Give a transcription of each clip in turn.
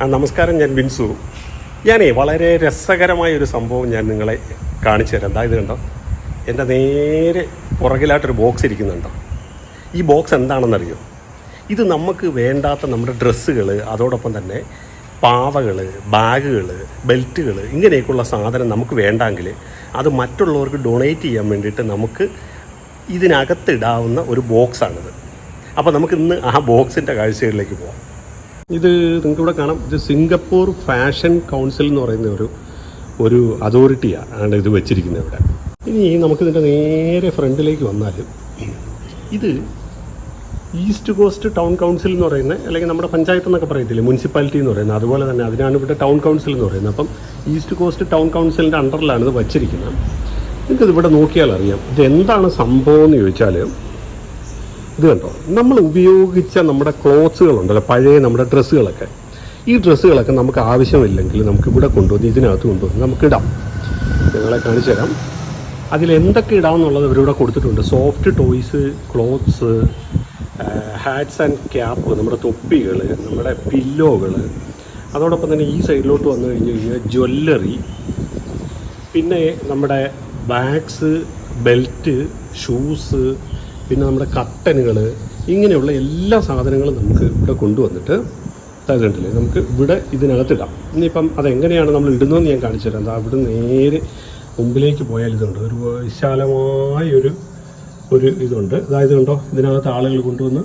നമസ്കാരം, ഞാൻ ബിൻസു. വളരെ രസകരമായൊരു സംഭവം ഞാൻ നിങ്ങളെ കാണിച്ചു തരാം. അതായത് കണ്ടോ, എൻ്റെ നേരെ പുറകിലായിട്ടൊരു ബോക്സ് ഇരിക്കുന്നുണ്ടോ? ഈ ബോക്സ് എന്താണെന്നറിയോ? ഇത് നമുക്ക് വേണ്ടാത്ത നമ്മുടെ ഡ്രസ്സുകൾ, അതോടൊപ്പം തന്നെ പാവകൾ, ബാഗുകൾ, ബെൽറ്റുകൾ, ഇങ്ങനെയൊക്കെയുള്ള സാധനം നമുക്ക് വേണ്ടെങ്കിൽ അത് മറ്റുള്ളവർക്ക് ഡൊണേറ്റ് ചെയ്യാൻ വേണ്ടിയിട്ട് നമുക്ക് ഇതിനകത്തിടാവുന്ന ഒരു ബോക്സാണിത്. അപ്പോൾ നമുക്കിന്ന് ആ ബോക്സിൻ്റെ കാഴ്ചകളിലേക്ക് പോകാം. ഇത് നിങ്ങൾക്കിവിടെ കാണാം. ഇത് സിംഗപ്പൂർ ഫാഷൻ കൗൺസിൽ എന്ന് പറയുന്ന ഒരു അതോറിറ്റിയാണ് ഇത് വെച്ചിരിക്കുന്നത് ഇവിടെ. ഇനി നമുക്കിതിൻ്റെ നേരെ ഫ്രണ്ടിലേക്ക് വന്നാൽ ഇത് ഈസ്റ്റ് കോസ്റ്റ് ടൗൺ കൗൺസിൽ എന്ന് പറയുന്നത്, അല്ലെങ്കിൽ നമ്മുടെ പഞ്ചായത്ത് എന്നൊക്കെ പറയത്തില്ലേ, മുനിസിപ്പാലിറ്റി എന്ന് പറയുന്നത്, അതുപോലെ തന്നെ അതിനാണ് ഇവിടെ ടൗൺ കൗൺസിൽ എന്ന് പറയുന്നത്. അപ്പം ഈസ്റ്റ് കോസ്റ്റ് ടൗൺ കൗൺസിലിൻ്റെ അണ്ടറിലാണ് ഇത് വച്ചിരിക്കുന്നത്. നിങ്ങൾക്കിത് ഇവിടെ നോക്കിയാൽ അറിയാം ഇത് എന്താണ് സംഭവം എന്ന് ചോദിച്ചാൽ, ഇത് കണ്ടോ, നമ്മൾ ഉപയോഗിച്ച നമ്മുടെ ക്ലോത്ത്സുകളുണ്ടല്ലോ, പഴയ നമ്മുടെ ഡ്രസ്സുകളൊക്കെ, ഈ ഡ്രസ്സുകളൊക്കെ നമുക്ക് ആവശ്യമില്ലെങ്കിൽ നമുക്ക് ഇവിടെ കൊണ്ടുവന്ന് ഇതിനകത്ത് കൊണ്ടുവന്ന് നമുക്കിടാം. നിങ്ങളെ കാണിച്ചു തരാം അതിലെന്തൊക്കെ ഇടാമെന്നുള്ളത് ഇവരിവിടെ കൊടുത്തിട്ടുണ്ട്. Soft toys, clothes, hats and cap, നമ്മുടെ തൊപ്പികൾ, നമ്മുടെ പില്ലോകൾ, അതോടൊപ്പം തന്നെ ഈ സൈഡിലോട്ട് വന്നു കഴിഞ്ഞാൽ ജ്വല്ലറി, പിന്നെ നമ്മുടെ ബാഗ്സ്, ബെൽറ്റ്, ഷൂസ്, പിന്നെ നമ്മുടെ കട്ടനുകൾ, ഇങ്ങനെയുള്ള എല്ലാ സാധനങ്ങളും നമുക്ക് ഇവിടെ കൊണ്ടുവന്നിട്ട് കണ്ടില്ലേ, നമുക്ക് ഇവിടെ ഇതിനകത്തിടാം. ഇനിയിപ്പം അതെങ്ങനെയാണ് നമ്മൾ ഇടുന്നതെന്ന് ഞാൻ കാണിച്ചു തരാം. എന്താ, ഇവിടെ നേരെ മുമ്പിലേക്ക് പോയാൽ ഇതുണ്ട്, ഒരു വിശാലമായൊരു ഇതുണ്ട്. അതായത് കണ്ടോ, ഇതിനകത്ത് ആളുകൾ കൊണ്ടുവന്ന്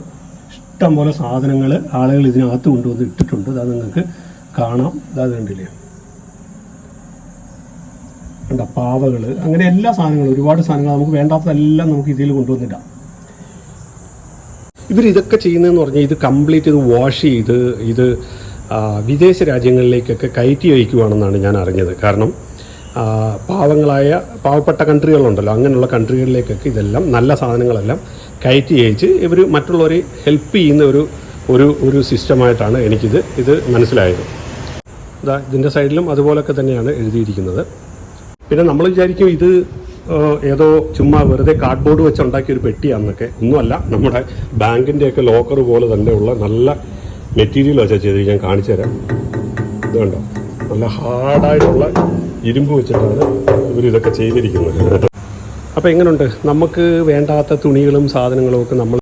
ഇഷ്ടം പോലെ സാധനങ്ങൾ ആളുകൾ ഇതിനകത്ത് കൊണ്ടുവന്ന് ഇട്ടിട്ടുണ്ട്. അത് നിങ്ങൾക്ക് കാണാം. അതായത് കണ്ടില്ലേ, എന്താ, പാവകൾ, അങ്ങനെ എല്ലാ സാധനങ്ങളും, ഒരുപാട് സാധനങ്ങൾ നമുക്ക് വേണ്ടാത്തതെല്ലാം നമുക്ക് ഇതിൽ കൊണ്ടുവന്നിടാം. ഇവരിതൊക്കെ ചെയ്യുന്നതെന്ന് പറഞ്ഞാൽ ഇത് കംപ്ലീറ്റ് ഇത് വാഷ് ചെയ്ത് ഇത് വിദേശ രാജ്യങ്ങളിലേക്കൊക്കെ കയറ്റി അയക്കുവാണെന്നാണ് ഞാൻ അറിഞ്ഞത്. കാരണം പാവപ്പെട്ട കൺട്രികളുണ്ടല്ലോ, അങ്ങനെയുള്ള കൺട്രികളിലേക്കൊക്കെ ഇതെല്ലാം നല്ല സാധനങ്ങളെല്ലാം കയറ്റി അയച്ച് ഇവർ മറ്റുള്ളവരെ ഹെൽപ്പ് ചെയ്യുന്ന ഒരു സിസ്റ്റമായിട്ടാണ് ഇത് മനസ്സിലായത്. ഇതാ ഇതിൻ്റെ സൈഡിലും അതുപോലൊക്കെ തന്നെയാണ് എഴുതിയിരിക്കുന്നത്. പിന്നെ നമ്മൾ വിചാരിക്കും ഇത് ഏതോ ചുമ്മാ വെറുതെ കാർഡ്ബോർഡ് വെച്ച് ഉണ്ടാക്കിയ ഒരു പെട്ടിയാണെന്നൊക്കെ. ഒന്നുമല്ല, നമ്മുടെ ബാങ്കിൻ്റെയൊക്കെ ലോക്കർ പോലെ തന്നെയുള്ള നല്ല മെറ്റീരിയൽ വെച്ചാൽ ചെയ്ത് ഞാൻ കാണിച്ചു തരാം. ഇത് കണ്ടോ, നല്ല ഹാർഡായിട്ടുള്ള ഇരുമ്പ് വെച്ചിട്ടാണ് ഇവരിതൊക്കെ ചെയ്തിരിക്കുന്നത്. അപ്പോൾ എങ്ങനെയുണ്ട്, നമുക്ക് വേണ്ടാത്ത തുണികളും സാധനങ്ങളും ഒക്കെ നമ്മൾ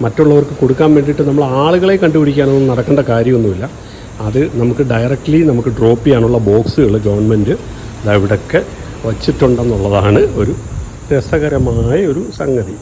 മറ്റുള്ളവർക്ക് കൊടുക്കാൻ വേണ്ടിയിട്ട് നമ്മൾ ആളുകളെ കണ്ടുപിടിക്കാനൊന്നും നടക്കേണ്ട കാര്യമൊന്നുമില്ല. അത് നമുക്ക് ഡയറക്റ്റ്ലി നമുക്ക് ഡ്രോപ്പ് ചെയ്യാനുള്ള ബോക്സുകൾ ഗവൺമെൻറ് ഇവിടെയൊക്കെ വച്ചിട്ടുണ്ടെന്നുള്ളതാണ് ഒരു രസകരമായ ഒരു സംഗതി.